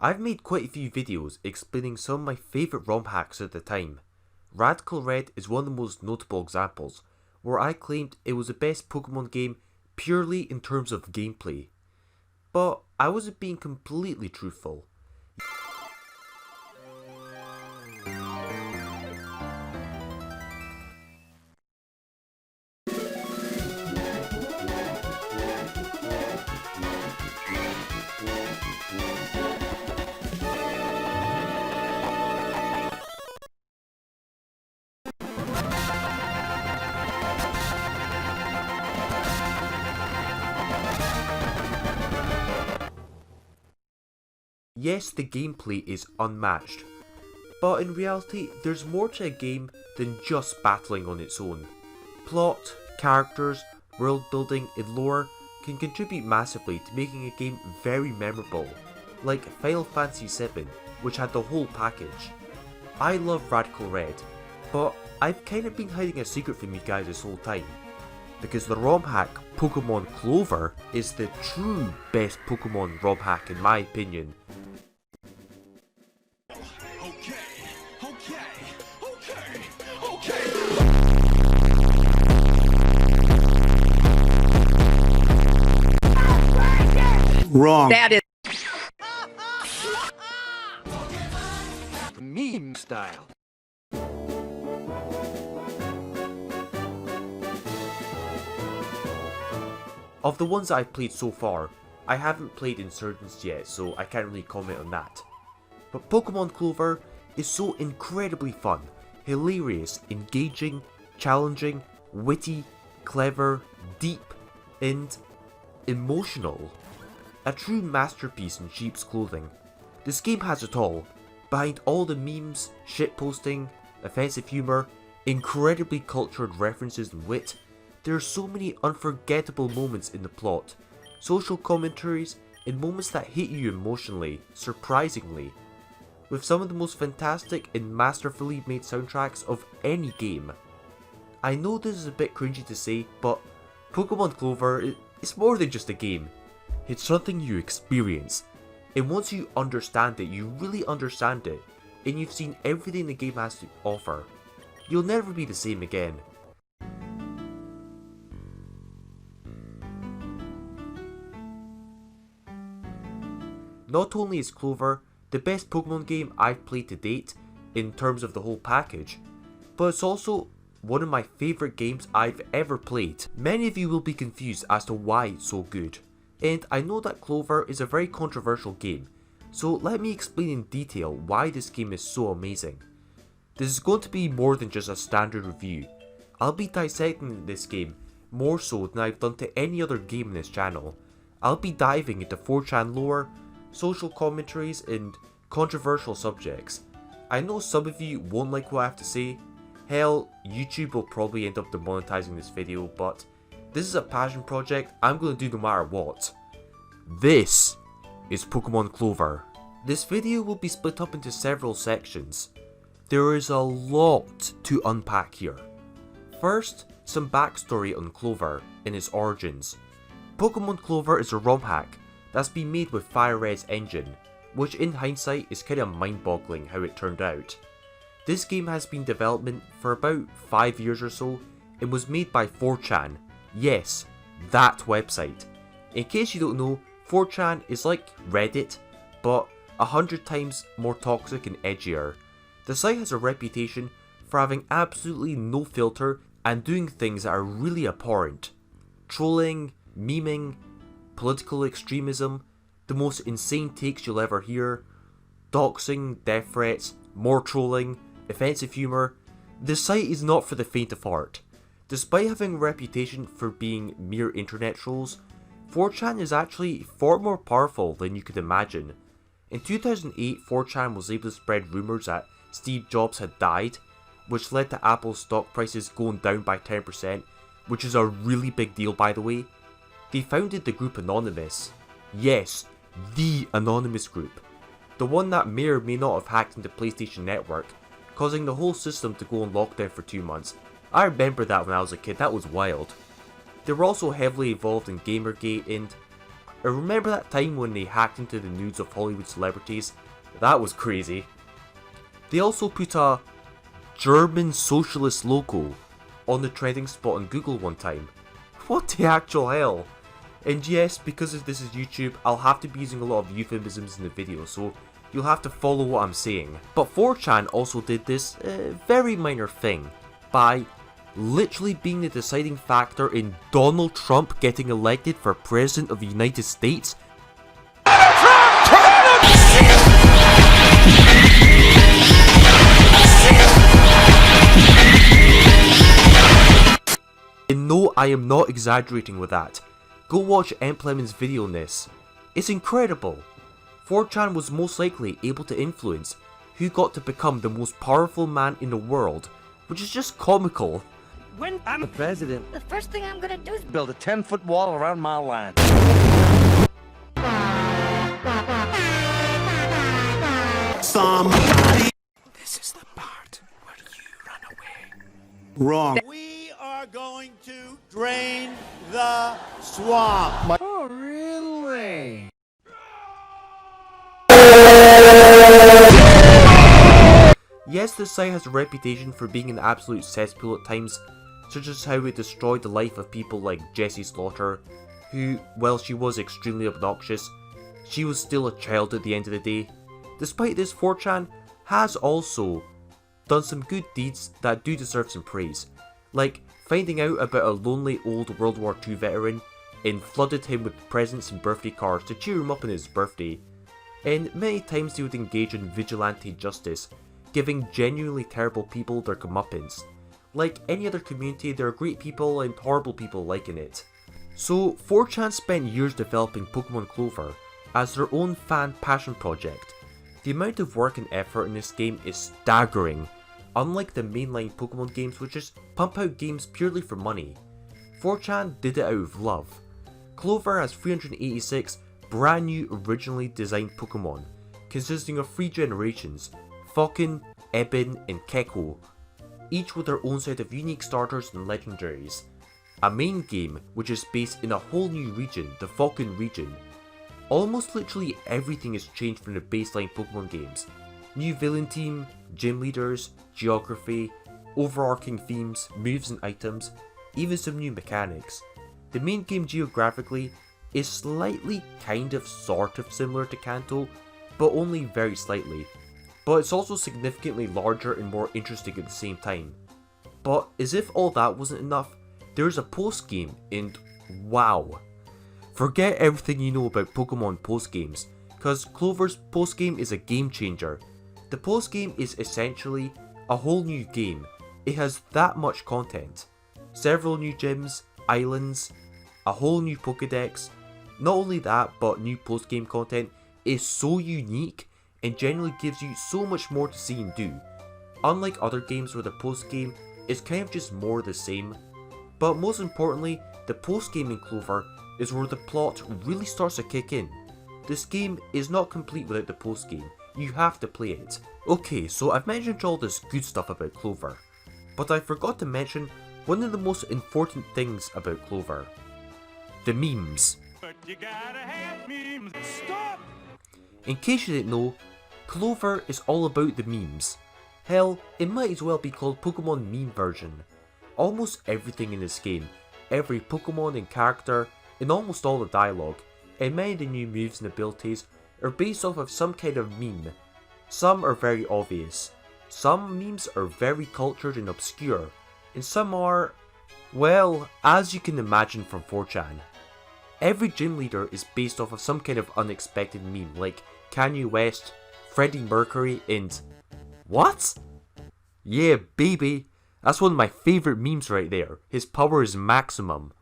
I've made quite a few videos explaining some of my favourite ROM hacks at the time. Radical Red is one of the most notable examples, where I claimed it was the best Pokemon game purely in terms of gameplay. But I wasn't being completely truthful. Yes, the gameplay is unmatched, but in reality there's more to a game than just battling on its own. Plot, characters, world building and lore can contribute massively to making a game very memorable, like Final Fantasy VII, which had the whole package. I love Radical Red, but I've kind of been hiding a secret from you guys this whole time, because the ROM hack Pokemon Clover is the true best Pokemon ROM hack in my opinion. Wrong. That is meme style. Of the ones I've played so far, I haven't played Insurgents yet, so I can't really comment on that. But Pokemon Clover is so incredibly fun, hilarious, engaging, challenging, witty, clever, deep, and emotional. A true masterpiece in sheep's clothing. This game has it all. Behind all the memes, shitposting, offensive humour, incredibly cultured references and wit, there are so many unforgettable moments in the plot, social commentaries, and moments that hit you emotionally, surprisingly, with some of the most fantastic and masterfully made soundtracks of any game. I know this is a bit cringy to say, but Pokemon Clover is more than just a game. It's something you experience, and once you understand it, you really understand it, and you've seen everything the game has to offer, you'll never be the same again. Not only is Clover the best Pokemon game I've played to date in terms of the whole package, but it's also one of my favourite games I've ever played. Many of you will be confused as to why it's so good, and I know that Clover is a very controversial game, so let me explain in detail why this game is so amazing. This is going to be more than just a standard review. I'll be dissecting this game more so than I've done to any other game in this channel. I'll be diving into 4chan lore, social commentaries and controversial subjects. I know some of you won't like what I have to say. Hell, YouTube will probably end up demonetizing this video, but this is a passion project I'm going to do no matter what. This is Pokemon Clover. This video will be split up into several sections. There is a lot to unpack here. First, some backstory on Clover and its origins. Pokemon Clover is a ROM hack that's been made with Fire Red's engine, which in hindsight is kinda mind-boggling how it turned out. This game has been in development for about 5 years or so and was made by 4chan. Yes, that website. In case you don't know, 4chan is like Reddit, but 100 times more toxic and edgier. The site has a reputation for having absolutely no filter and doing things that are really abhorrent. Trolling, memeing, political extremism, the most insane takes you'll ever hear, doxing, death threats, more trolling, offensive humour. The site is not for the faint of heart. Despite having a reputation for being mere internet trolls, 4chan is actually far more powerful than you could imagine. In 2008, 4chan was able to spread rumours that Steve Jobs had died, which led to Apple's stock prices going down by 10%, which is a really big deal by the way. They founded the group Anonymous. Yes, the Anonymous group. The one that may or may not have hacked into PlayStation Network, causing the whole system to go on lockdown for 2 months. I remember that when I was a kid, that was wild. They were also heavily involved in Gamergate and remember that time when they hacked into the nudes of Hollywood celebrities? That was crazy. They also put a German socialist logo on the trending spot on Google one time. What the actual hell? And yes, because this is YouTube, I'll have to be using a lot of euphemisms in the video, so you'll have to follow what I'm saying. But 4chan also did this very minor thing by literally being the deciding factor in Donald Trump getting elected for President of the United States. And no, I am not exaggerating with that. Go watch Emplemon's video on this. It's incredible. 4chan was most likely able to influence who got to become the most powerful man in the world, which is just comical. When I'm the president, The first thing I'm gonna do is build a 10-foot wall around my land. Somebody. This is the part where you run away. Wrong. We are going to drain the swamp. Oh, really? Yes, the site has a reputation for being an absolute cesspool at times, such as how it destroyed the life of people like Jessie Slaughter, who, while she was extremely obnoxious, she was still a child at the end of the day. Despite this, 4chan has also done some good deeds that do deserve some praise, like finding out about a lonely old World War II veteran and flooded him with presents and birthday cards to cheer him up on his birthday, and many times they would engage in vigilante justice, giving genuinely terrible people their comeuppance. Like any other community, there are great people and horrible people like in it. So 4chan spent years developing Pokemon Clover as their own fan passion project. The amount of work and effort in this game is staggering, unlike the mainline Pokemon games which just pump out games purely for money. 4chan did it out of love. Clover has 386 brand new originally designed Pokemon, consisting of 3 generations, Falcon, Ebon and Keko, each with their own set of unique starters and legendaries. A main game which is based in a whole new region, the Falcon region. Almost literally everything has changed from the baseline Pokemon games. New villain team, gym leaders, geography, overarching themes, moves and items, even some new mechanics. The main game geographically is slightly sort of similar to Kanto, but only very slightly. But it's also significantly larger and more interesting at the same time. But as if all that wasn't enough, there's a post game and wow. Forget everything you know about Pokemon post games, cause Clover's post game is a game changer. The post game is essentially a whole new game. It has that much content. Several new gyms, islands, a whole new Pokédex. Not only that, but new post game content is so unique and generally gives you so much more to see and do. Unlike other games where the post game is kind of just more the same. But most importantly, the post game in Clover is where the plot really starts to kick in. This game is not complete without the post game, you have to play it. Okay, so I've mentioned all this good stuff about Clover, but I forgot to mention one of the most important things about Clover. The memes. But you gotta have memes. Stop! In case you didn't know, Clover is all about the memes. Hell, it might as well be called Pokemon meme version. Almost everything in this game, every Pokemon and character, and almost all the dialogue, and many of the new moves and abilities are based off of some kind of meme. Some are very obvious, some memes are very cultured and obscure, and some are, well, as you can imagine from 4chan. Every gym leader is based off of some kind of unexpected meme, like Kanye West, Freddie Mercury, and... what? Yeah, baby! That's one of my favourite memes right there. His power is maximum.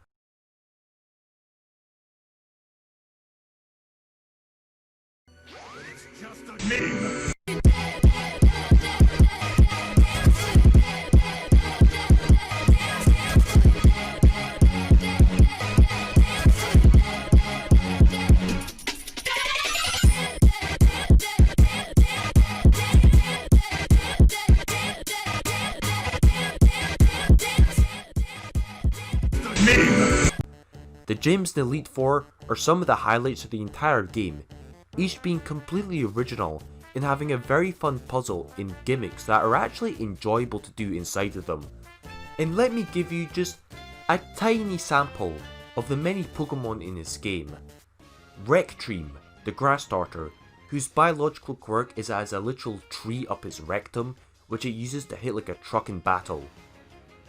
The gyms in Elite Four are some of the highlights of the entire game, each being completely original and having a very fun puzzle and gimmicks that are actually enjoyable to do inside of them. And let me give you just a tiny sample of the many Pokemon in this game. Rectream, the grass starter, whose biological quirk is it has a literal tree up its rectum, which it uses to hit like a truck in battle.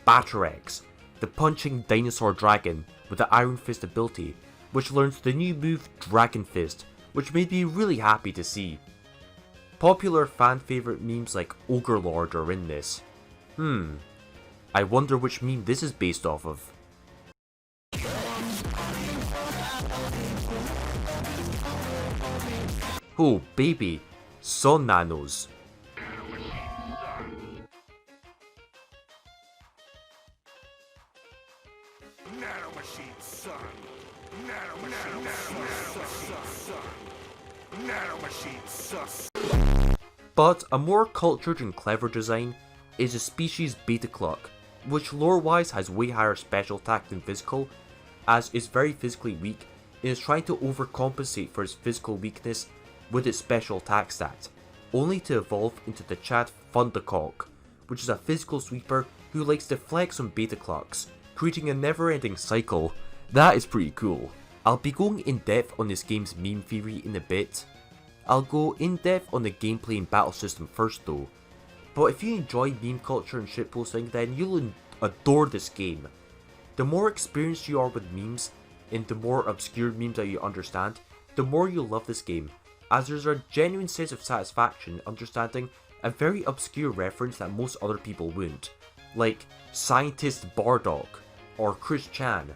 Batterex, the punching dinosaur dragon with the Iron Fist ability, which learns the new move Dragon Fist, which made me really happy to see. Popular fan favourite memes like Ogre Lord are in this. I wonder which meme this is based off of. Oh baby, Sun Nanos. Nanomachine son. Nanomachine son. Nanomachine sus. But a more cultured and clever design is a species Beta Cluck, which lore-wise has way higher special attack than physical, as it's very physically weak and is trying to overcompensate for its physical weakness with its special attack stat, only to evolve into the Chad Thundercock, which is a physical sweeper who likes to flex on Beta Clucks, creating a never-ending cycle. That is pretty cool. I'll be going in depth on this game's meme theory in a bit. I'll go in depth on the gameplay and battle system first though. But if you enjoy meme culture and shitposting, then you'll adore this game. The more experienced you are with memes, and the more obscure memes that you understand, the more you'll love this game, as there's a genuine sense of satisfaction understanding a very obscure reference that most other people wouldn't, like Scientist Bardock or Chris Chan.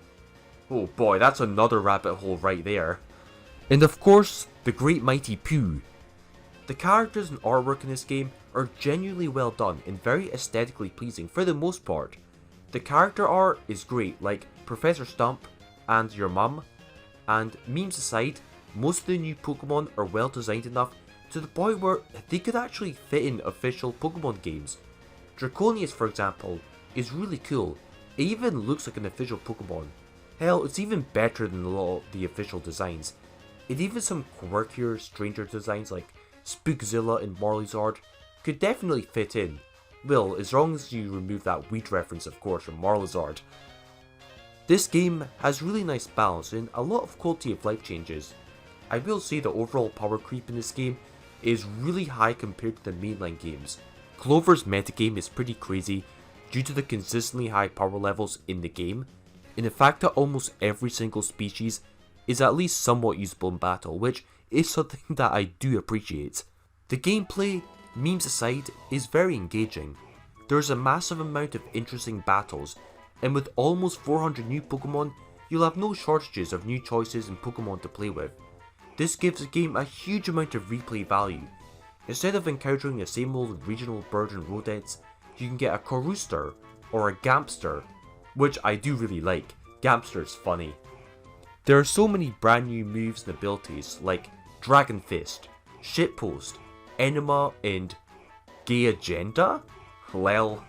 Oh boy, that's another rabbit hole right there. And of course, the great mighty Pooh. The characters and artwork in this game are genuinely well done and very aesthetically pleasing for the most part. The character art is great, like Professor Stump and your mum, and memes aside, most of the new Pokemon are well designed enough to the point where they could actually fit in official Pokemon games. Draconius, for example, is really cool. It even looks like an official Pokemon. Hell, it's even better than a lot of the official designs. And even some quirkier, stranger designs like Spookzilla and Marlizard could definitely fit in. Well, as long as you remove that weed reference of course from Marlizard. This game has really nice balance and a lot of quality of life changes. I will say the overall power creep in this game is really high compared to the mainline games. Clover's metagame is pretty crazy due to the consistently high power levels in the game, and the fact that almost every single species is at least somewhat usable in battle, which is something that I do appreciate. The gameplay, memes aside, is very engaging. There's a massive amount of interesting battles, and with almost 400 new Pokemon, you'll have no shortages of new choices and Pokemon to play with. This gives the game a huge amount of replay value. Instead of encountering the same old regional bird and rodents, you can get a Corooster or a Gampster, which I do really like. Gampster's funny. There are so many brand new moves and abilities like Dragon Fist, Shitpost, Enema, and Gay Agenda? Lel.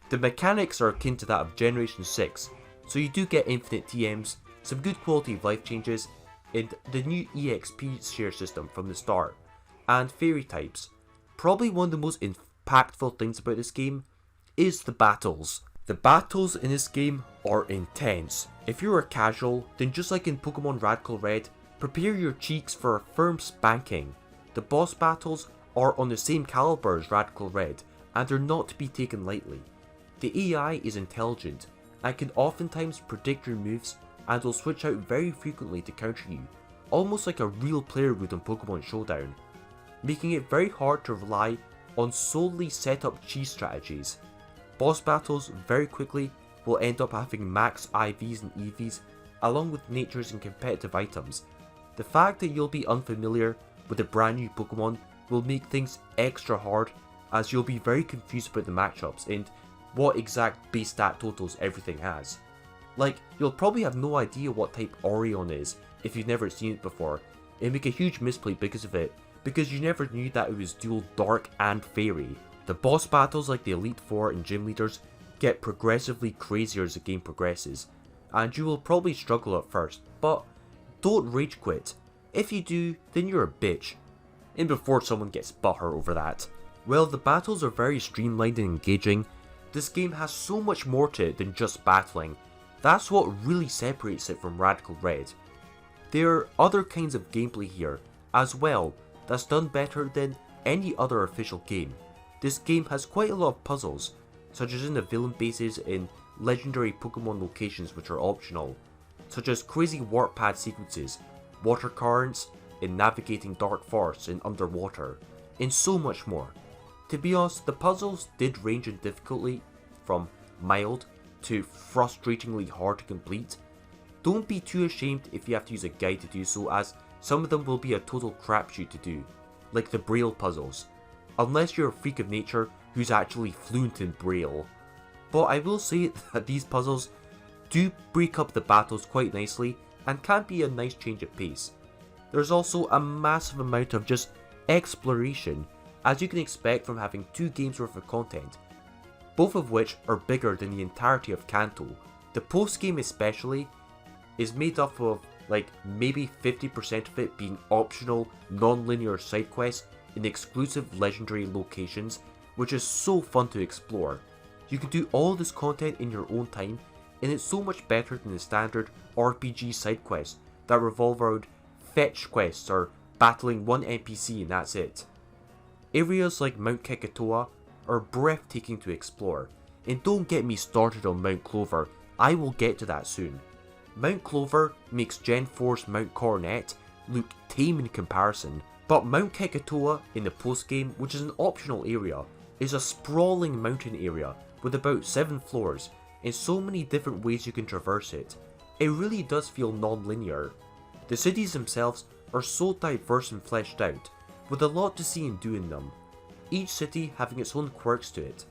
The mechanics are akin to that of Generation 6, so you do get infinite TMs, some good quality of life changes, and the new EXP share system from the start, and fairy types. Probably one of the most impactful things about this game is the battles. The battles in this game are intense. If you're a casual, then just like in Pokemon Radical Red, prepare your cheeks for a firm spanking. The boss battles are on the same caliber as Radical Red, and they're not to be taken lightly. The AI is intelligent, and can oftentimes predict your moves and will switch out very frequently to counter you, almost like a real player would in Pokemon Showdown, making it very hard to rely on solely set up cheese strategies. Boss battles very quickly will end up having max IVs and EVs along with natures and competitive items. The fact that you'll be unfamiliar with a brand new Pokemon will make things extra hard, as you'll be very confused about the matchups and what exact base stat totals everything has. Like, you'll probably have no idea what type Orion is if you've never seen it before, and make a huge misplay because of it, because you never knew that it was dual Dark and Fairy. The boss battles like the Elite Four and Gym Leaders get progressively crazier as the game progresses, and you will probably struggle at first, but don't rage quit. If you do, then you're a bitch. And before someone gets butthurt over that. While the battles are very streamlined and engaging, this game has so much more to it than just battling. That's what really separates it from Radical Red. There are other kinds of gameplay here as well that's done better than any other official game. This game has quite a lot of puzzles, such as in the villain bases in legendary Pokemon locations which are optional, such as crazy warp pad sequences, water currents, in navigating dark forests and underwater, and so much more. To be honest, the puzzles did range in difficulty from mild to frustratingly hard to complete. Don't be too ashamed if you have to use a guide to do so, as some of them will be a total crapshoot to do, like the Braille puzzles, unless you're a freak of nature who's actually fluent in Braille. But I will say that these puzzles do break up the battles quite nicely and can be a nice change of pace. There's also a massive amount of just exploration, as you can expect from having 2 games worth of content, both of which are bigger than the entirety of Kanto. The post game especially is made up of like maybe 50% of it being optional non-linear side quests in exclusive legendary locations, which is so fun to explore. You can do all this content in your own time, and it's so much better than the standard RPG side quests that revolve around fetch quests or battling one NPC and that's it. Areas like Mount Kekatoa are breathtaking to explore, and don't get me started on Mount Clover, I will get to that soon. Mount Clover makes Gen 4's Mount Coronet look tame in comparison, but Mount Kekatoa in the post game, which is an optional area, is a sprawling mountain area with about 7 floors and so many different ways you can traverse it. It really does feel non-linear. The cities themselves are so diverse and fleshed out, with a lot to see and do in them, each city having its own quirks to it.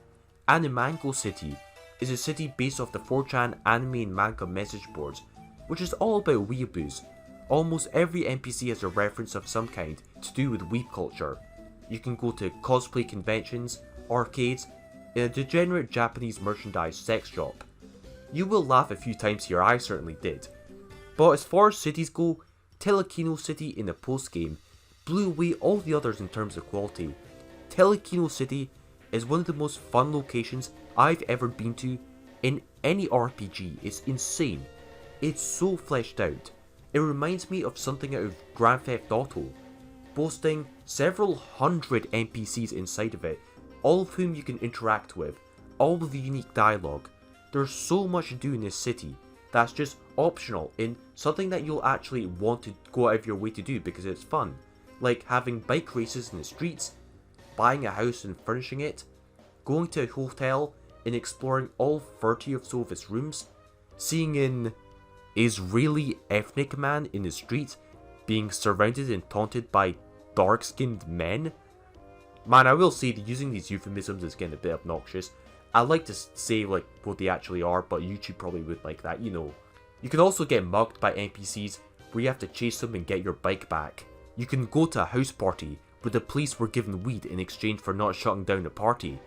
Animango City is a city based off the 4chan anime and manga message boards, which is all about weeaboos. Almost every NPC has a reference of some kind to do with weeb culture. You can go to cosplay conventions, arcades, and a degenerate Japanese merchandise sex shop. You will laugh a few times here, I certainly did. But as far as cities go, Telekino City in the post game blew away all the others in terms of quality. Telekino City is one of the most fun locations I've ever been to in any RPG. It's insane. It's so fleshed out. It reminds me of something out of Grand Theft Auto, boasting several hundred NPCs inside of it, all of whom you can interact with, all with unique dialogue. There's so much to do in this city that's just optional in something that you'll actually want to go out of your way to do because it's fun, like having bike races in the streets, buying a house and furnishing it, going to a hotel and exploring all 30 or so of its rooms, seeing an Israeli ethnic man in the street being surrounded and taunted by dark-skinned men. Man, I will say that using these euphemisms is getting a bit obnoxious. I like to say like what they actually are, but YouTube probably would like that, you know. You can also get mugged by NPCs where you have to chase them and get your bike back. You can go to a house party where the police were given weed in exchange for not shutting down the party.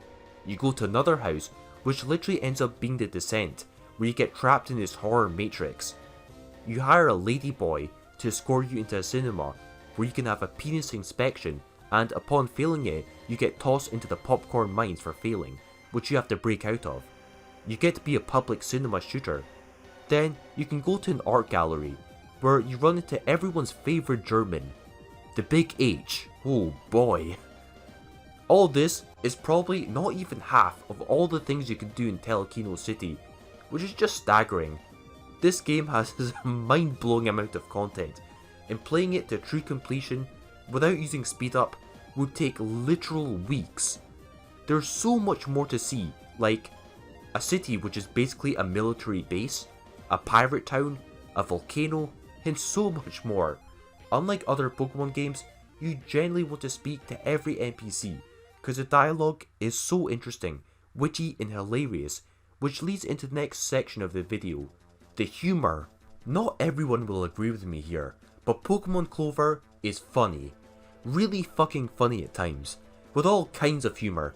You go to another house which literally ends up being the Descent, where you get trapped in this horror matrix. You hire a ladyboy to escort you into a cinema where you can have a penis inspection, and upon failing it, you get tossed into the popcorn mines for failing, which you have to break out of. You get to be a public cinema shooter. Then you can go to an art gallery where you run into everyone's favourite German, the Big H. Oh boy. All this is probably not even half of all the things you can do in Telekino City, which is just staggering. This game has a mind-blowing amount of content, and playing it to true completion without using speed up would take literal weeks. There's so much more to see, like a city which is basically a military base, a pirate town, a volcano, and so much more. Unlike other Pokemon games, you generally want to speak to every NPC, because the dialogue is so interesting, witty and hilarious, which leads into the next section of the video. The humour. Not everyone will agree with me here, but Pokemon Clover is funny. Really fucking funny at times, with all kinds of humour.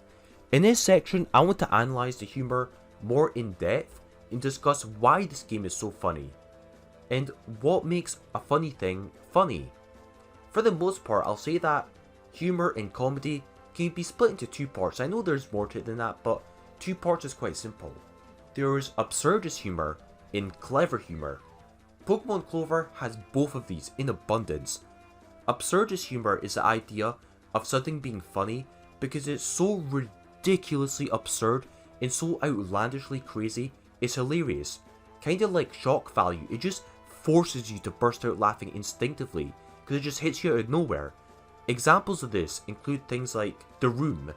In this section, I want to analyse the humour more in depth and discuss why this game is so funny. and what makes a funny thing funny. For the most part, I'll say that humour in comedy can be split into two parts. I know there's more to it than that, but two parts is quite simple. There is absurdist humour and clever humour. Pokemon Clover has both of these in abundance. Absurdist humour is the idea of something being funny because it's so ridiculously absurd and so outlandishly crazy, it's hilarious. Kinda like shock value, it just forces you to burst out laughing instinctively because it just hits you out of nowhere. Examples of this include things like The Room,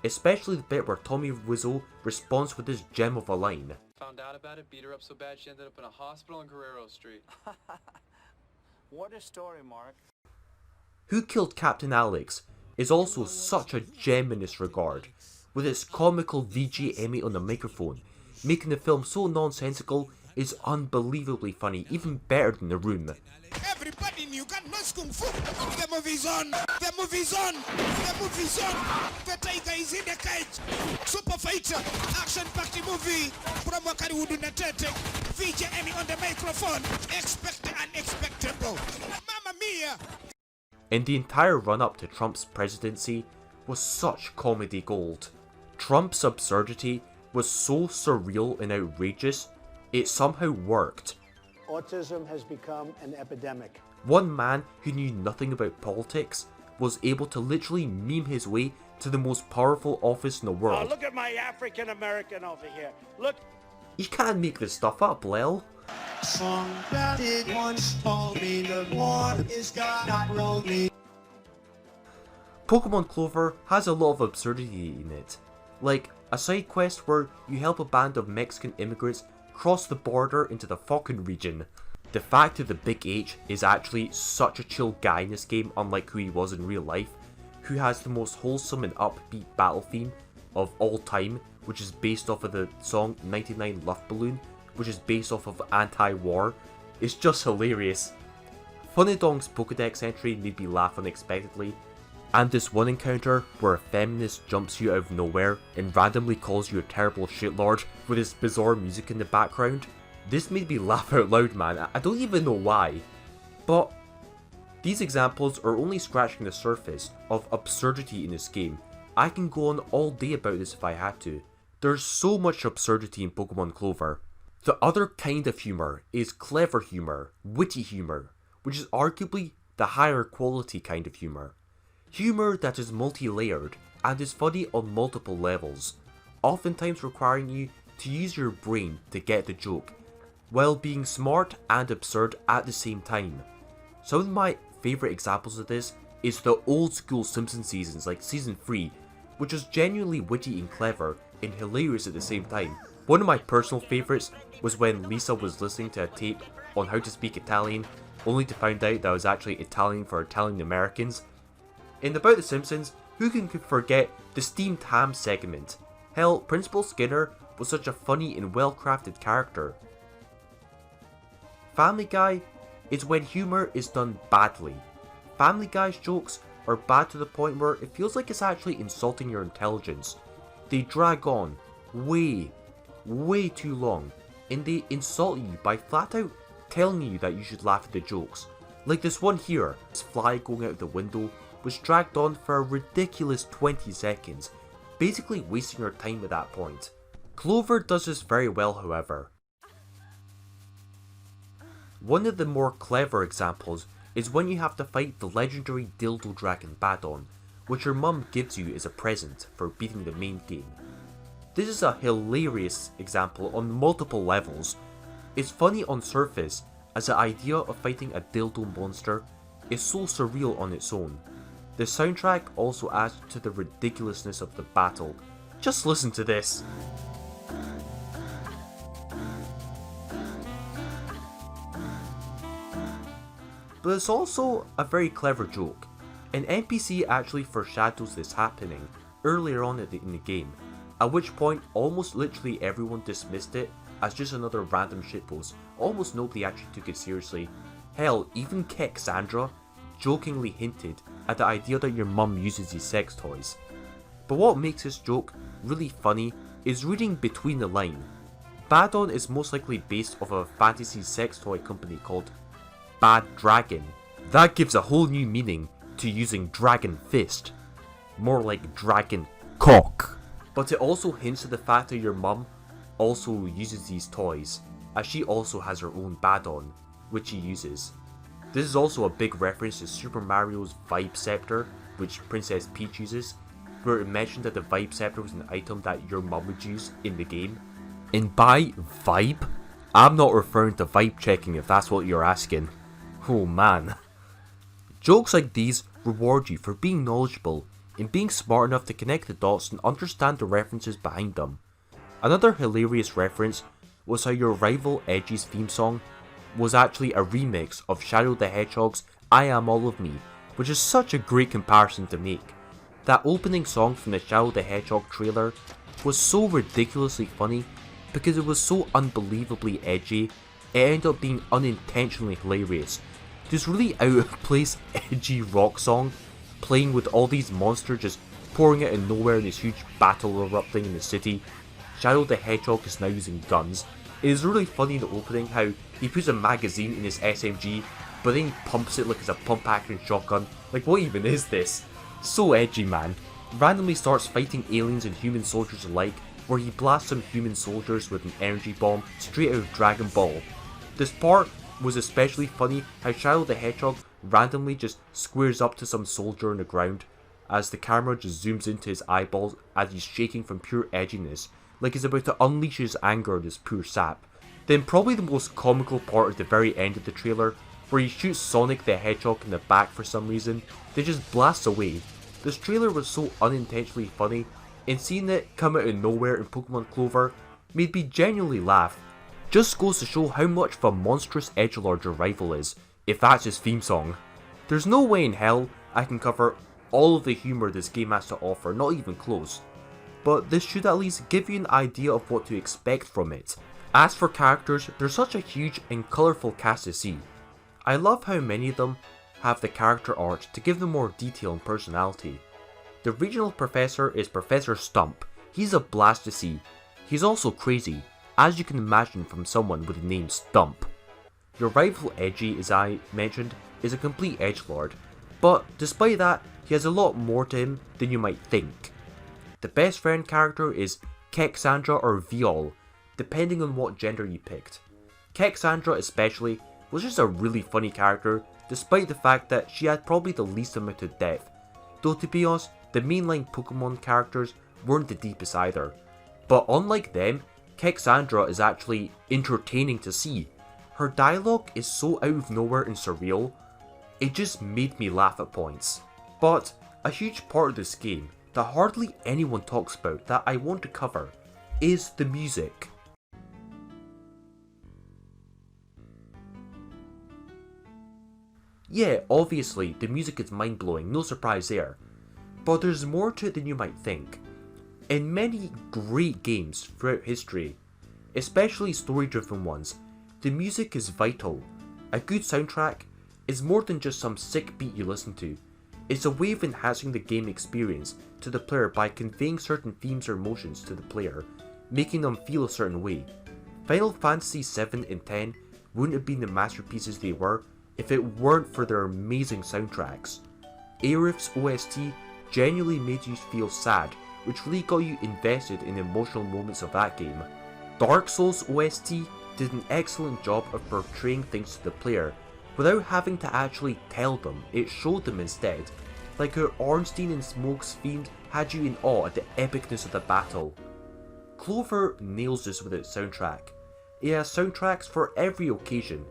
especially the bit where Tommy Wiseau responds with this gem of a line. Found out about it, beat her up so bad she ended up in a hospital on Guerrero Street. What a story, Mark. Who Killed Captain Alex is also such a gem in this regard, with its comical VJ Emmy on the microphone, making the film so nonsensical it's unbelievably funny, even better than The Room. Everybody in Uganda knows Kung Fu. The movie's on. The movie's on. The movie's on. The tiger is in the cage. Super fighter. Action-packed movie. From Wakari Wudunatete. VJ Emmy on the microphone. Expect the unexpectable. Mamma mia. And the entire run-up to Trump's presidency was such comedy gold. Trump's absurdity was so surreal and outrageous, it somehow worked. Autism has become an epidemic. One man who knew nothing about politics was able to literally meme his way to the most powerful office in the world. Oh, look at my African American over here. Look. You can't make this stuff up, Lel. Somebody once told me the war is not rolling. Pokemon Clover has a lot of absurdity in it. Like a side quest where you help a band of Mexican immigrants cross the border into the fucking region. The fact that the Big H is actually such a chill guy in this game, unlike who he was in real life, who has the most wholesome and upbeat battle theme of all time, which is based off of the song 99 Luft Balloon, which is based off of Anti-War, is just hilarious. Funadong's Pokedex entry made me laugh unexpectedly, and this one encounter where a feminist jumps you out of nowhere and randomly calls you a terrible shitlord with this bizarre music in the background, this made me laugh out loud, man. I don't even know why. But these examples are only scratching the surface of absurdity in this game. I can go on all day about this if I had to. There's so much absurdity in Pokemon Clover. The other kind of humour is clever humour, witty humour, which is arguably the higher quality kind of humour. Humour that is multi-layered and is funny on multiple levels, oftentimes requiring you to use your brain to get the joke, while being smart and absurd at the same time. Some of my favourite examples of this is the old school Simpsons seasons like season 3, which was genuinely witty and clever and hilarious at the same time. One of my personal favourites was when Lisa was listening to a tape on how to speak Italian, only to find out that it was actually Italian for Italian Americans. And about The Simpsons, who can forget the steamed ham segment? Hell, Principal Skinner was such a funny and well-crafted character. Family Guy is when humour is done badly. Family Guy's jokes are bad to the point where it feels like it's actually insulting your intelligence. They drag on way too long, and they insult you by flat out telling you that you should laugh at the jokes. Like this one here, this fly going out the window was dragged on for a ridiculous 20 seconds, basically wasting your time at that point. Clover does this very well, however. One of the more clever examples is when you have to fight the legendary Dildo Dragon Badon, which your mum gives you as a present for beating the main game. This is a hilarious example on multiple levels. It's funny on surface, as the idea of fighting a dildo monster is so surreal on its own. The soundtrack also adds to the ridiculousness of the battle. Just listen to this. But it's also a very clever joke. An NPC actually foreshadows this happening earlier on in the game, at which point almost literally everyone dismissed it as just another random shitpost. Almost nobody actually took it seriously. Hell, even Kexandra jokingly hinted at the idea that your mum uses these sex toys. But what makes this joke really funny is reading between the line. Badon is most likely based off of a fantasy sex toy company called Bad Dragon. That gives a whole new meaning to using Dragon Fist, more like Dragon Cock. But it also hints at the fact that your mum also uses these toys, as she also has her own Badon, which she uses. This is also a big reference to Super Mario's Vibe Scepter, which Princess Peach uses, where it mentioned that the Vibe Scepter was an item that your mum would use in the game. And by vibe, I'm not referring to vibe checking if that's what you're asking. Oh man. Jokes like these reward you for being knowledgeable and being smart enough to connect the dots and understand the references behind them. Another hilarious reference was how your rival Edgy's theme song was actually a remix of Shadow the Hedgehog's I Am All of Me, which is such a great comparison to make. That opening song from the Shadow the Hedgehog trailer was so ridiculously funny because it was so unbelievably edgy, it ended up being unintentionally hilarious. This really out of place edgy rock song, playing with all these monsters just pouring out of nowhere in this huge battle erupting in the city. Shadow the Hedgehog is now using guns. It is really funny in the opening how he puts a magazine in his SMG, but then he pumps it like it's a pump action shotgun. Like, what even is this? So edgy, man. Randomly starts fighting aliens and human soldiers alike, where he blasts some human soldiers with an energy bomb straight out of Dragon Ball. This part was especially funny how Shadow the Hedgehog randomly just squares up to some soldier on the ground as the camera just zooms into his eyeballs as he's shaking from pure edginess, like he's about to unleash his anger on this poor sap. Then probably the most comical part at the very end of the trailer, where he shoots Sonic the Hedgehog in the back for some reason, then just blasts away. This trailer was so unintentionally funny, and seeing it come out of nowhere in Pokemon Clover made me genuinely laugh. Just goes to show how much of a monstrous edgelord your rival is, if that's his theme song. There's no way in hell I can cover all of the humour this game has to offer, not even close. But this should at least give you an idea of what to expect from it. As for characters, there's such a huge and colourful cast to see. I love how many of them have the character art to give them more detail and personality. The regional professor is Professor Stump. He's a blast to see. He's also crazy, as you can imagine from someone with the name Stump. Your rival Edgy, as I mentioned, is a complete edgelord, but despite that, he has a lot more to him than you might think. The best friend character is Kexandra or Viol, depending on what gender you picked. Kexandra especially was just a really funny character, despite the fact that she had probably the least amount of depth, though to be honest, the mainline Pokemon characters weren't the deepest either. But unlike them, Kexandra is actually entertaining to see. Her dialogue is so out of nowhere and surreal, it just made me laugh at points. But a huge part of this game that hardly anyone talks about that I want to cover is the music. Yeah, obviously, the music is mind-blowing, no surprise there. But there's more to it than you might think. In many great games throughout history, especially story-driven ones, the music is vital. A good soundtrack is more than just some sick beat you listen to. It's a way of enhancing the game experience to the player by conveying certain themes or emotions to the player, making them feel a certain way. Final Fantasy 7 and 10 wouldn't have been the masterpieces they were if it weren't for their amazing soundtracks. Arif's OST genuinely made you feel sad, which really got you invested in the emotional moments of that game. Dark Souls OST did an excellent job of portraying things to the player, without having to actually tell them, it showed them instead. Like how Ornstein and Smoke's themes had you in awe at the epicness of the battle. Clover nails this with its soundtrack. It has soundtracks for every occasion,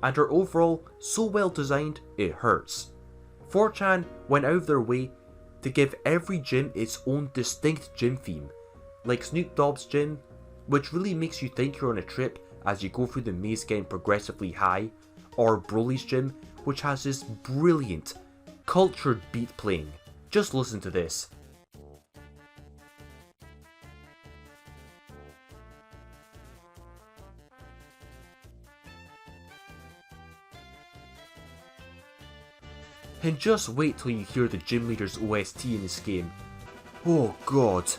and are overall so well designed it hurts. 4chan went out of their way to give every gym its own distinct gym theme, like Snoop Dogg's gym, which really makes you think you're on a trip as you go through the maze getting progressively high, or Broly's gym, which has this brilliant, cultured beat playing. Just listen to this. And just wait till you hear the gym leader's OST in this game. Oh god.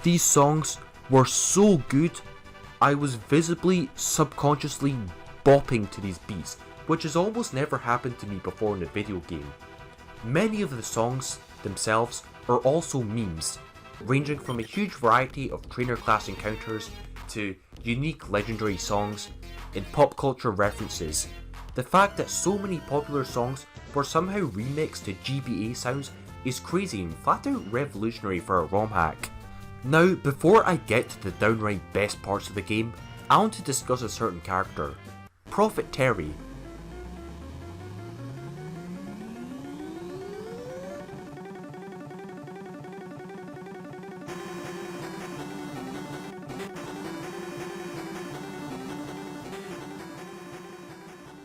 These songs were so good, I was visibly, subconsciously bopping to these beats, which has almost never happened to me before in a video game. Many of the songs themselves are also memes, ranging from a huge variety of trainer class encounters to unique legendary songs and pop culture references. The fact that so many popular songs were somehow remixed to GBA sounds is crazy and flat out revolutionary for a ROM hack. Now, before I get to the downright best parts of the game, I want to discuss a certain character, Prophet Terry.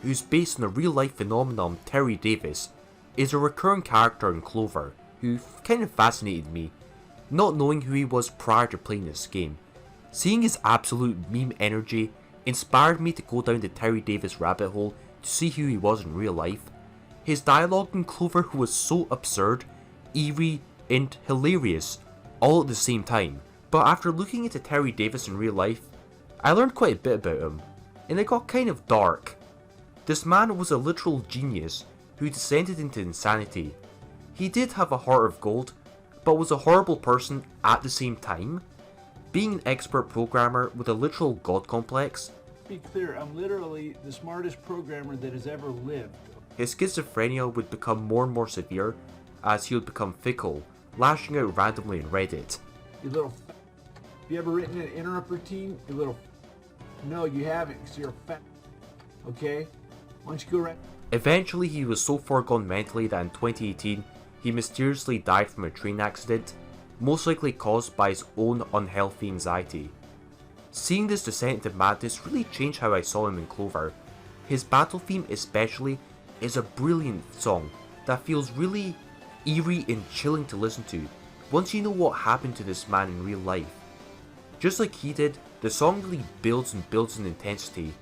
Who's based on a real life phenomenon Terry Davis, is a recurring character in Clover who kind of fascinated me, not knowing who he was prior to playing this game. Seeing his absolute meme energy inspired me to go down the Terry Davis rabbit hole to see who he was in real life. His dialogue in Clover was so absurd, eerie, and hilarious all at the same time. But after looking into Terry Davis in real life, I learned quite a bit about him, and it got kind of dark. This man was a literal genius who descended into insanity. He did have a heart of gold, but was a horrible person at the same time. Being an expert programmer with a literal god complex. Be clear, I'm literally the smartest programmer that has ever lived. His schizophrenia would become more and more severe as he would become fickle, lashing out randomly on Reddit. You little f***. Have you ever written an interrupt routine? You little f***. No, you haven't, because you're a fat. Okay? Why don't you go right? Eventually, he was so far gone mentally that in 2018, he mysteriously died from a train accident, most likely caused by his own unhealthy anxiety. Seeing this descent into madness really changed how I saw him in Clover. His battle theme especially is a brilliant song that feels really eerie and chilling to listen to once you know what happened to this man in real life. Just like he did, the song really builds and builds in intensity.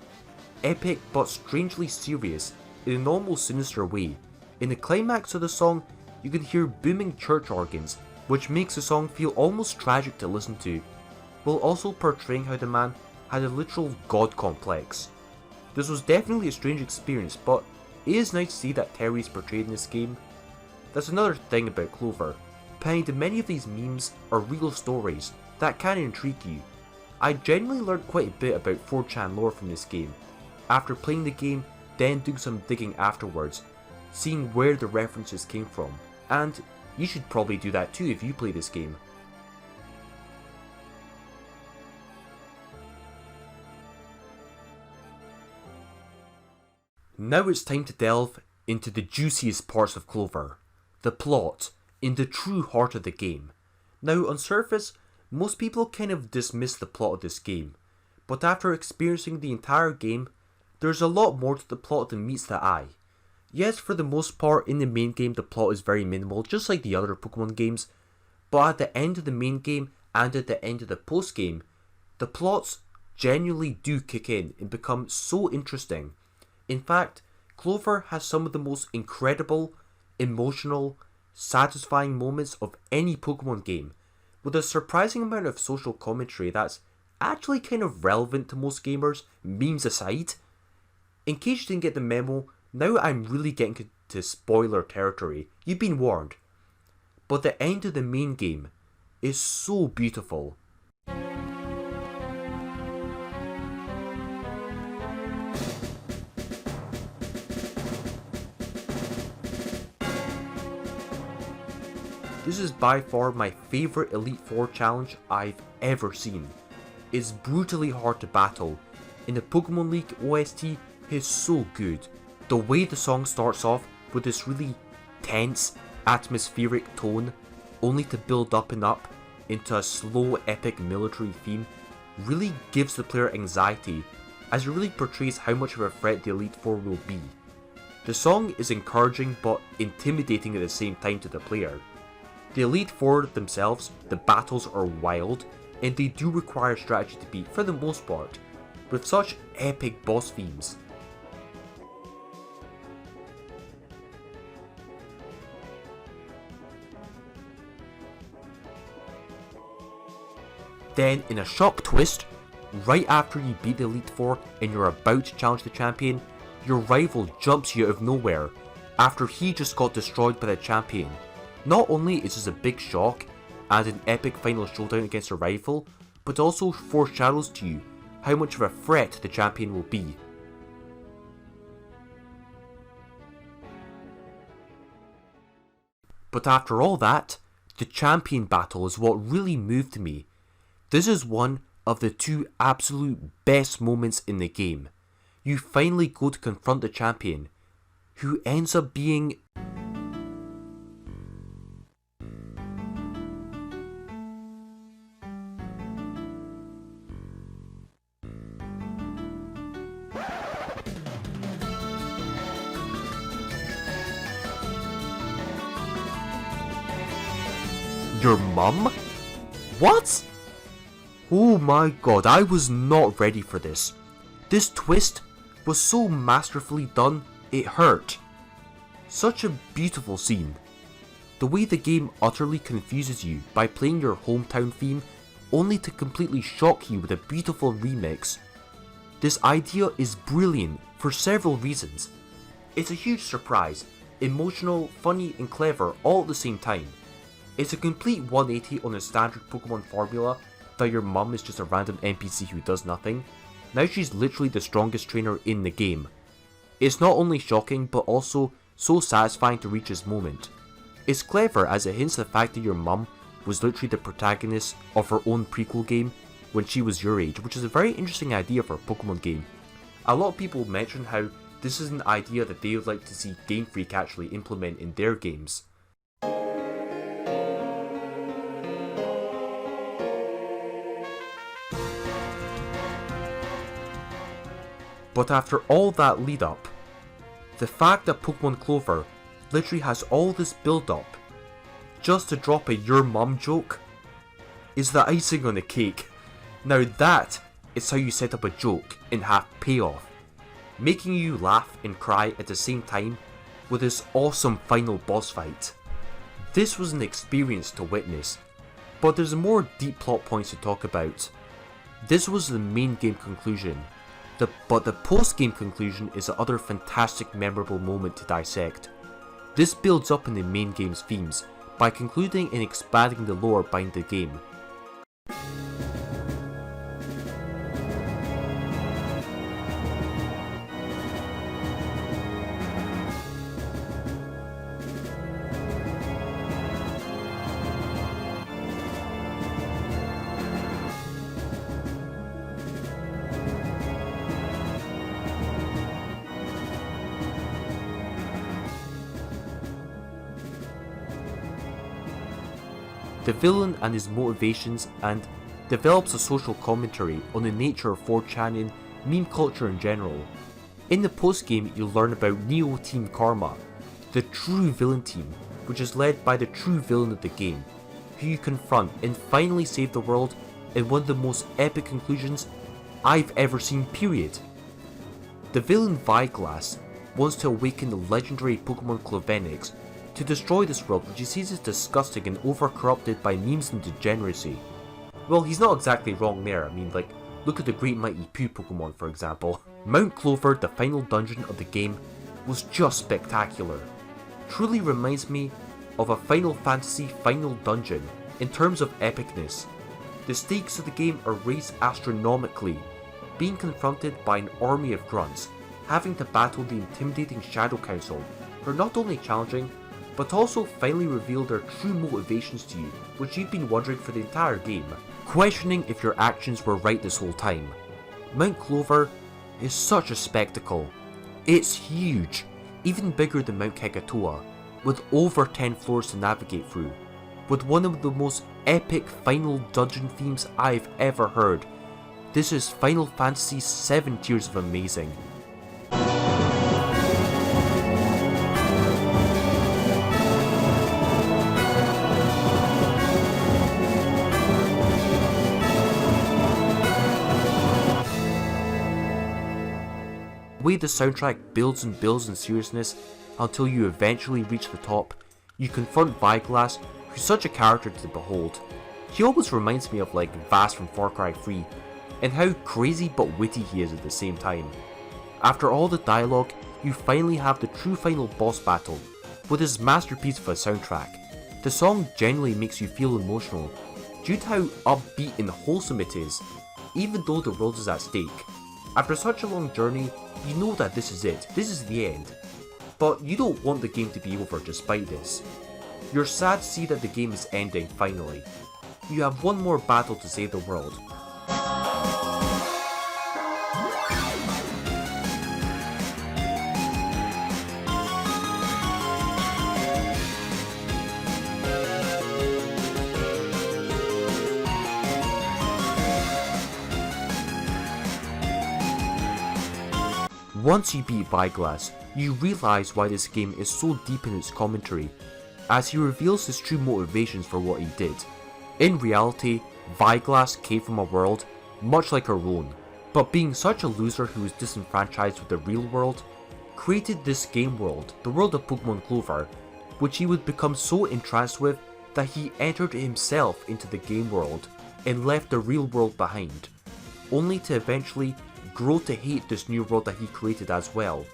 Epic but strangely serious in an almost sinister way. In the climax of the song, you can hear booming church organs, which makes the song feel almost tragic to listen to, while also portraying how the man had a literal god complex. This was definitely a strange experience, but it is nice to see that Terry is portrayed in this game. That's another thing about Clover. Behind many of these memes are real stories that can intrigue you. I genuinely learned quite a bit about 4chan lore from this game, after playing the game, then doing some digging afterwards, seeing where the references came from, and you should probably do that too if you play this game. Now it's time to delve into the juiciest parts of Clover, the plot, in the true heart of the game. Now on surface, most people kind of dismiss the plot of this game, but after experiencing the entire game, there's a lot more to the plot than meets the eye. Yes, for the most part in the main game the plot is very minimal, just like the other Pokemon games, but at the end of the main game and at the end of the post game, the plots genuinely do kick in and become so interesting. In fact, Clover has some of the most incredible, emotional, satisfying moments of any Pokemon game, with a surprising amount of social commentary that's actually kind of relevant to most gamers, memes aside. In case you didn't get the memo, now I'm really getting to spoiler territory. You've been warned. But the end of the main game is so beautiful. This is by far my favourite Elite Four challenge I've ever seen. It's brutally hard to battle, and the Pokemon League OST is so good. The way the song starts off with this really tense, atmospheric tone, only to build up and up into a slow, epic military theme, really gives the player anxiety, as it really portrays how much of a threat the Elite Four will be. The song is encouraging but intimidating at the same time to the player. The Elite Four themselves, the battles are wild, and they do require strategy to beat for the most part, with such epic boss themes. Then, in a shock twist, right after you beat the Elite Four and you're about to challenge the champion, your rival jumps you out of nowhere after he just got destroyed by the champion. Not only is this a big shock and an epic final showdown against a rival, but also foreshadows to you how much of a threat the champion will be. But after all that, the champion battle is what really moved me. This is one of the two absolute best moments in the game. You finally go to confront the champion, who ends up being your mum? What? Oh my god, I was not ready for this. This twist was so masterfully done, it hurt. Such a beautiful scene. The way the game utterly confuses you by playing your hometown theme only to completely shock you with a beautiful remix. This idea is brilliant for several reasons. It's a huge surprise, emotional, funny and clever all at the same time. It's a complete 180 on the standard Pokemon formula that your mum is just a random NPC who does nothing. Now she's literally the strongest trainer in the game. It's not only shocking but also so satisfying to reach this moment. It's clever as it hints at the fact that your mum was literally the protagonist of her own prequel game when she was your age, which is a very interesting idea for a Pokemon game. A lot of people mention how this is an idea that they would like to see Game Freak actually implement in their games. But after all that lead up, the fact that Pokemon Clover literally has all this build up just to drop a your mum joke is the icing on the cake. Now that is how you set up a joke and have payoff, making you laugh and cry at the same time with this awesome final boss fight. This was an experience to witness, but there's more deep plot points to talk about. This was the main game conclusion. But the post-game conclusion is the other fantastic memorable moment to dissect. This builds up in the main game's themes by concluding and expanding the lore behind the game. The villain and his motivations, and develops a social commentary on the nature of 4chan and meme culture in general. In the post-game you'll learn about Neo Team Karma, the true villain team, which is led by the true villain of the game, who you confront and finally save the world in one of the most epic conclusions I've ever seen, period. The villain Viglass wants to awaken the legendary Pokemon Clovenix to destroy this world, which he sees as disgusting and over-corrupted by memes and degeneracy. Well, he's not exactly wrong there. I mean, like, look at the Great Mighty Pooh Pokemon for example. Mount Clover, the final dungeon of the game, was just spectacular. Truly reminds me of a Final Fantasy final dungeon in terms of epicness. The stakes of the game are raised astronomically, being confronted by an army of grunts, having to battle the intimidating Shadow Council, who are not only challenging, but also finally reveal their true motivations to you, which you've been wondering for the entire game, questioning if your actions were right this whole time. Mount Clover is such a spectacle. It's huge, even bigger than Mount Kekatoa, with over 10 floors to navigate through, with one of the most epic final dungeon themes I've ever heard. This is Final Fantasy VII tiers of amazing. The way the soundtrack builds and builds in seriousness until you eventually reach the top, you confront Viglass, who's such a character to behold. He always reminds me of like Vass from Far Cry 3, and how crazy but witty he is at the same time. After all the dialogue, you finally have the true final boss battle, with his masterpiece of a soundtrack. The song genuinely makes you feel emotional, due to how upbeat and wholesome it is, even though the world is at stake. After such a long journey, you know that this is it, this is the end. But you don't want the game to be over despite this. You're sad to see that the game is ending finally. You have one more battle to save the world. Once you beat Viglass, you realise why this game is so deep in its commentary, as he reveals his true motivations for what he did. In reality, Viglass came from a world much like our own, but being such a loser who was disenfranchised with the real world, created this game world, the world of Pokemon Clover, which he would become so entranced with that he entered himself into the game world and left the real world behind, only to eventually grow to hate this new world that he created as well.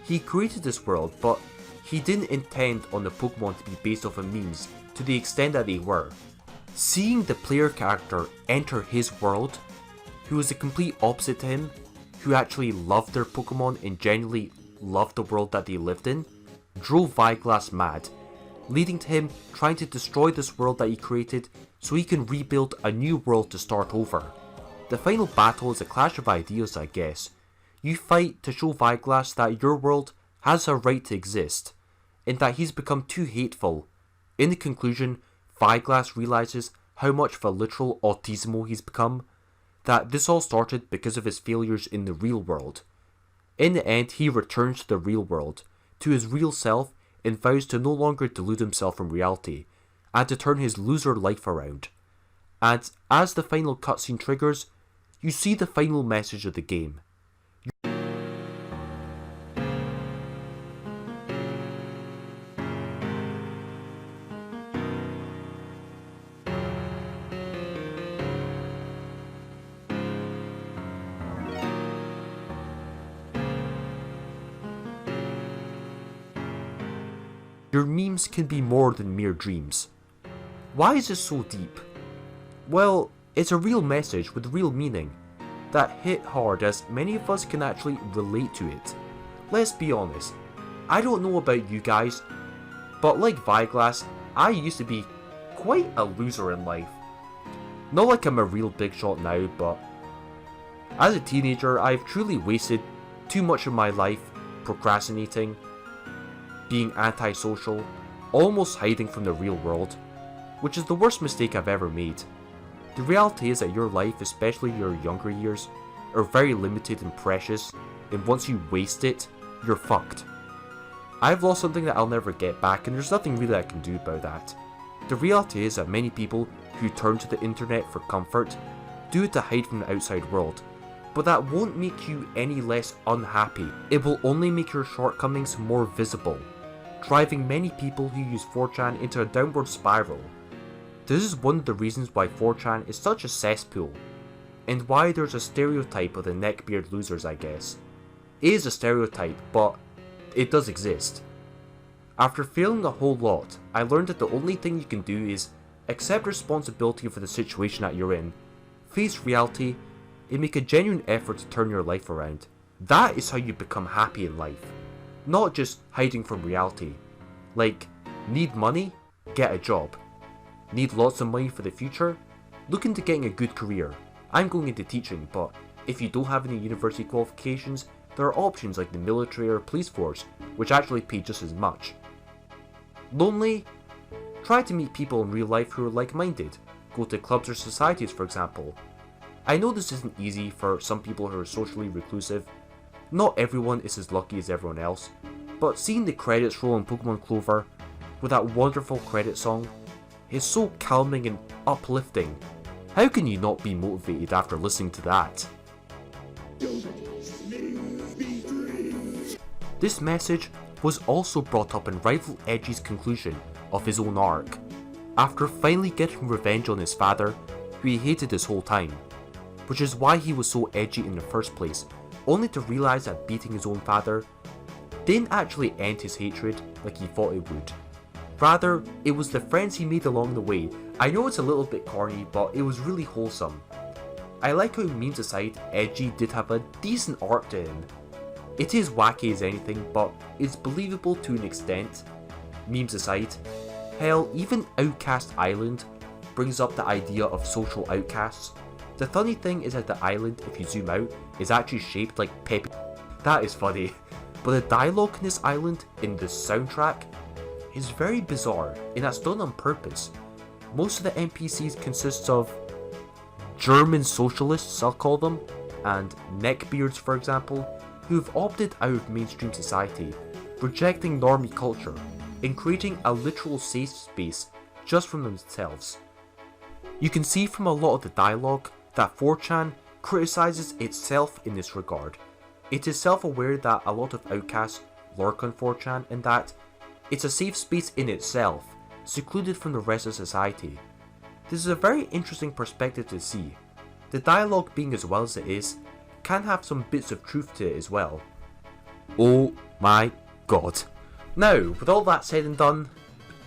He created this world, but he didn't intend on the Pokemon to be based off of memes to the extent that they were. Seeing the player character enter his world, who was the complete opposite to him, who actually loved their Pokemon and genuinely loved the world that they lived in, drove Viglass mad, leading to him trying to destroy this world that he created so he can rebuild a new world to start over. The final battle is a clash of ideas, I guess. You fight to show Viglass that your world has a right to exist, and that he's become too hateful. In the conclusion, Viglass realises how much of a literal autismo he's become, that this all started because of his failures in the real world. In the end, he returns to the real world, to his real self, and vows to no longer delude himself from reality, and to turn his loser life around. And as the final cutscene triggers, you see the final message of the game. Your memes can be more than mere dreams. Why is this so deep? Well, it's a real message with real meaning that hit hard, as many of us can actually relate to it. Let's be honest, I don't know about you guys, but like Viglass, I used to be quite a loser in life. Not like I'm a real big shot now, but as a teenager I've truly wasted too much of my life procrastinating, being antisocial, almost hiding from the real world, which is the worst mistake I've ever made. The reality is that your life, especially your younger years, are very limited and precious, and once you waste it, you're fucked. I've lost something that I'll never get back, and there's nothing really I can do about that. The reality is that many people who turn to the internet for comfort do it to hide from the outside world, but that won't make you any less unhappy. It will only make your shortcomings more visible, driving many people who use 4chan into a downward spiral. This is one of the reasons why 4chan is such a cesspool, and why there's a stereotype of the neckbeard losers, I guess. It is a stereotype, but it does exist. After failing a whole lot, I learned that the only thing you can do is accept responsibility for the situation that you're in, face reality, and make a genuine effort to turn your life around. That is how you become happy in life, not just hiding from reality. Like, need money? Get a job. Need lots of money for the future? Look into getting a good career. I'm going into teaching, but if you don't have any university qualifications, there are options like the military or police force, which actually pay just as much. Lonely? Try to meet people in real life who are like-minded. Go to clubs or societies, for example. I know this isn't easy for some people who are socially reclusive. Not everyone is as lucky as everyone else, but seeing the credits roll in Pokemon Clover with that wonderful credit song is so calming and uplifting. How can you not be motivated after listening to that? This message was also brought up in Rival Edge's conclusion of his own arc, after finally getting revenge on his father, who he hated this whole time. which is why he was so edgy in the first place, only to realise that beating his own father didn't actually end his hatred like he thought it would. Rather, it was the friends he made along the way. I know it's a little bit corny, but it was really wholesome. I like how, memes aside, Edgy did have a decent arc to him. It is wacky as anything, but it's believable to an extent, memes aside. Hell, even Outcast Island brings up the idea of social outcasts. The funny thing is that the island, if you zoom out, is actually shaped like Pepe. That is funny. But the dialogue in this island, in the soundtrack, is very bizarre, and that's done on purpose. Most of the NPCs consists of German socialists, I'll call them, and neckbeards for example, who have opted out of mainstream society, rejecting normie culture, and creating a literal safe space just from themselves. You can see from a lot of the dialogue that 4chan criticizes itself in this regard. It is self-aware that a lot of outcasts lurk on 4chan and that it's a safe space in itself, secluded from the rest of society. This is a very interesting perspective to see. The dialogue being as well as it is, can have some bits of truth to it as well. Oh my god. Now, with all that said and done,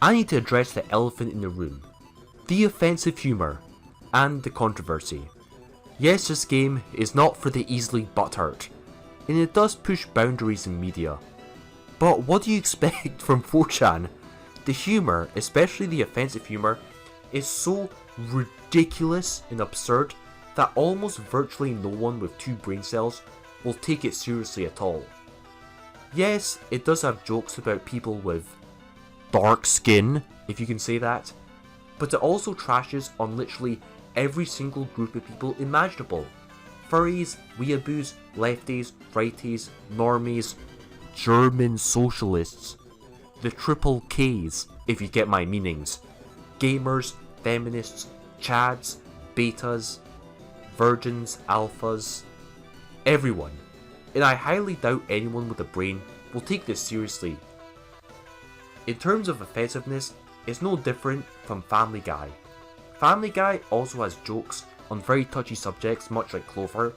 I need to address the elephant in the room. The offensive humour, and the controversy. Yes, this game is not for the easily butthurt, and it does push boundaries in media. But what do you expect from 4chan? The humour, especially the offensive humour, is so ridiculous and absurd that almost virtually no one with 2 brain cells will take it seriously at all. Yes, it does have jokes about people with dark skin, if you can say that, but it also trashes on literally every single group of people imaginable. Furries, weeaboos, lefties, righties, normies, German socialists, the triple Ks, if you get my meanings, gamers, feminists, chads, betas, virgins, alphas, everyone. And I highly doubt anyone with a brain will take this seriously. In terms of offensiveness, it's no different from Family Guy. Family Guy also has jokes on very touchy subjects much like Clover.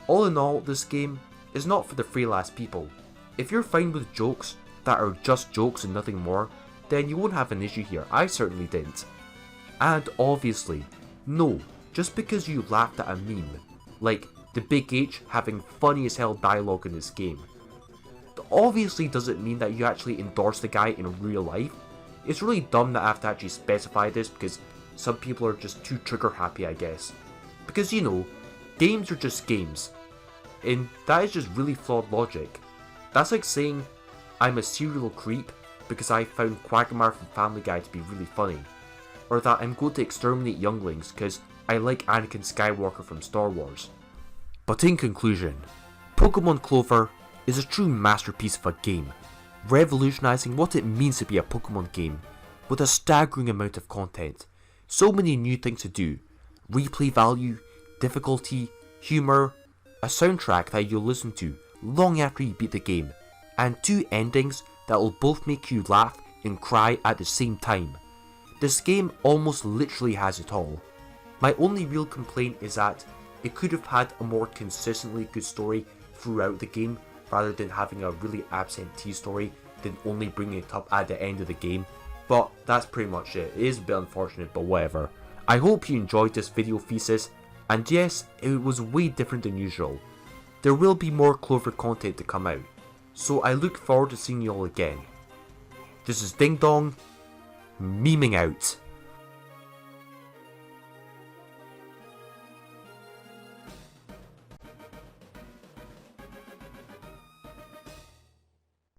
All in all, this game is not for the frail ass people. If you're fine with jokes that are just jokes and nothing more, then you won't have an issue here. I certainly didn't. And obviously, no, just because you laughed at a meme, like the Big H having funny as hell dialogue in this game, obviously doesn't mean that you actually endorse the guy in real life. It's really dumb that I have to actually specify this because some people are just too trigger happy, I guess. Because you know, games are just games, and that is just really flawed logic. That's like saying I'm a serial creep because I found Quagmire from Family Guy to be really funny, or that I'm going to exterminate younglings because I like Anakin Skywalker from Star Wars. But in conclusion, Pokemon Clover is a true masterpiece of a game, revolutionising what it means to be a Pokemon game, with a staggering amount of content, so many new things to do, replay value, difficulty, humour, a soundtrack that you'll listen to long after you beat the game, and 2 endings that will both make you laugh and cry at the same time. This game almost literally has it all. My only real complaint is that it could have had a more consistently good story throughout the game rather than having a really absentee story than only bringing it up at the end of the game. But that's pretty much it. It is a bit unfortunate, but whatever. I hope you enjoyed this video thesis, and yes, it was way different than usual. There will be more Clover content to come out, so I look forward to seeing you all again. This is Ding Dong, memeing out.